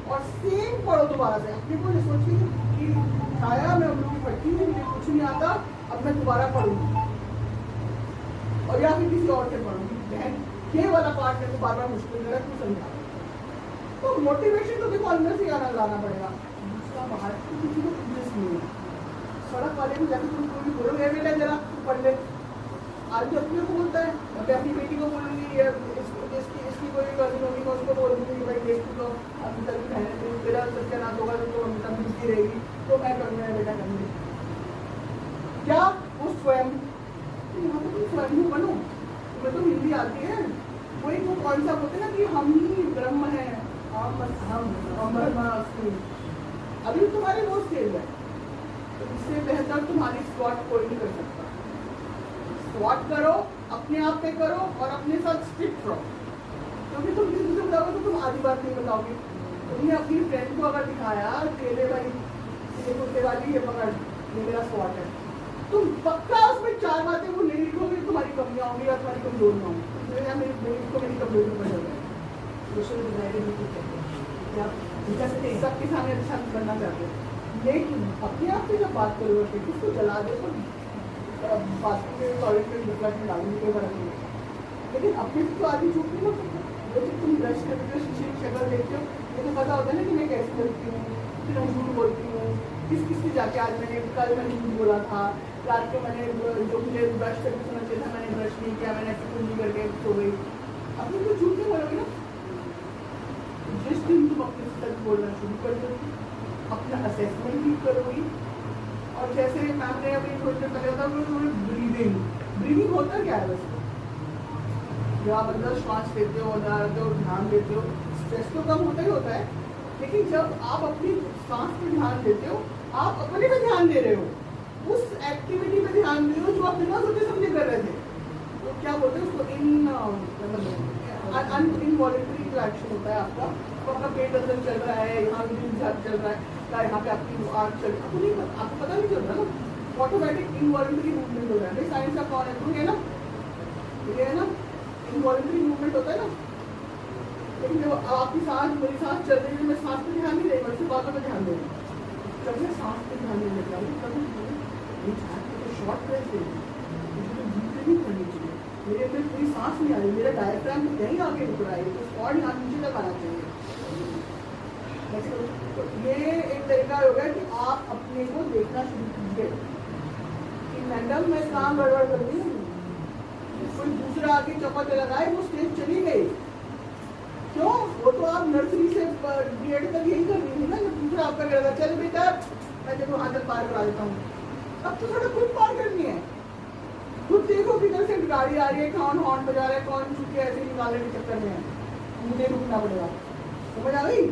और सेम पढ़ो दोबारा से। अपने को नहीं सोचिए कि छाया मैं उन लोगों की पढ़ती हूँ, मुझे कुछ नहीं आता, अब मैं दोबारा पढ़ूंगी और या फिर किसी और से पढ़ूंगी। बहन ये वाला पार्ट मेरे को बार बार मुश्किल लग रहा है, क्यों समझा। तो मोटिवेशन तो देखो अंदर से आना लाना पड़ेगा। दूसरा बाहर किसी को इंटरेस्ट नहीं है। सड़क वाले को जाकर तुम कोई बोलोगे बेटा जरा पढ़ ले, आज जो अपने को बोलता है, मैं अपनी बेटी को बोलूंगी, इसकी कोई कजिन होगी मैं उसको बोल दूंगी भाई देख तो अभी तक बहन तेरा सत्यानाश होगा तो अमिता मिलती रहेगी, तो मैं करूँगा बेटा करूँगी क्या वो स्वयं। यहाँ तो तुम स्वयं ही बनो, तुम्हें तो हिंदी आती है। वही वो कॉन्सेप्ट होते ना कि हम ही ब्रह्म है, हम ब्रह्मास्मि। अभी तुम्हारे वो स्टेज है, तो इससे बेहतर तुम्हारी स्वाट कोई नहीं कर सकता। स्वाट करो, अपने आप पे करो और अपने साथ स्ट्रिक्ट रहो, क्योंकि तुम किसी से बताओगे तो तुम आधी बात नहीं बताओगे। तुमने अपनी फ्रेंड को अगर दिखाया केले भाई ये कुत्ते वाली ये पकड़ ये मेरा स्वाट है, तुम पक्का उसमें 4 बातें वो नहीं लिखोगे तुम्हारी कमियां होंगी या तुम्हारी कमजोरियां होंगी। मेरी कमजोरी पर हो गए सबके सामने अच्छा करना चाहते हो, लेकिन अपने आप से जब बात करोगे किसको जला दे तो बाथरूम के टॉयलेट में डिफ्लैट में डालूंगी कोई फर्क नहीं है। लेकिन अपने से तो आधी झूठ नहीं हो सकता। जैसे तुम ब्रश करते हो शीशे की शक्ल देखते हो, ये तो पता होता है ना कि मैं कैसे बोलती हूँ, फिर मैं झूठ बोलती हूँ, किस से जाके आज मैंने कल मैंने झूठ बोला था, रात को मैंने जो मुझे ब्रश करके सुना चाहिए था मैंने ब्रश नहीं किया, मैंने ऐसे कुंजी करके सो गई। अपने तो झूठ नहीं बोलोगे ना। जिस दिन तुम अपने सच बोलना शुरू कर दोगी, अपना असेसमेंट भी करोगी। और जैसे मैम ने अभी थोड़ी देर पहले बताया ब्रीदिंग होता क्या है वैसे, जब आप अंदर श्वास लेते हो अंदर आते हो ध्यान देते हो, स्ट्रेस तो कम होता ही होता है, लेकिन जब आप अपनी सांस पे ध्यान देते हो आप अपने पे ध्यान दे रहे हो, उस एक्टिविटी पे ध्यान दे रहे हो जो आप बिना सोचे समझे कर रहे थे। तो क्या बोलते हैं उसको इनवॉलंटरी एक्शन होता है आपका। तो आपका पेट अंदर चल रहा है, यहाँ दिल चल रहा है, या यहाँ पे आपकी आँख चल रही है, आपको पता नहीं चल रहा ना, ऑटोमेटिक इनवॉलंटरी मूवमेंट हो रहा है। भाई साइंस का कौन है, तुम है ना, ये है ना, इनवॉलंटरी मूवमेंट होता है ना। लेकिन जब आपकी सांस मेरी सांस चल रही है, मैं सांस पे ध्यान नहीं देगा, सिर्फ बातों पे ध्यान देगा। जब मैं सांस पे ध्यान देने लगा हूँ तभी तो शॉर्ट ब्रेथ देगी, मुझे तो डीप नहीं करनी चाहिए, मेरे अंदर कोई सांस नहीं आ रही, मेरा डायफ्राम तो यहीं आके रुक रहा है, तो और यहाँ नीचे तक आना चाहिए। तो ये एक तरीका हो गया कि आप अपने को देखना शुरू कीजिए कि मैडम मैं काम गड़बड़ कर रही हूँ, कोई दूसरा आके चौपट लगाए वो स्टेज चली गई। क्यों? वो तो आप नर्सरी से B.Ed तक यही कर रही थी ना, जब दूसरा आपका लगा चल बेटा मैं तेरे को वहाँ तक पार करा देता हूँ, अब तो थोड़ा खुद पार करनी है। खुद देखो किधर से गाड़ी आ रही है, कौन हॉर्न बजा रहा है, कौन छुट्टी ऐसे निकालने के चक्कर में है, मुझे रुकना पड़ेगा। समझ आ गई?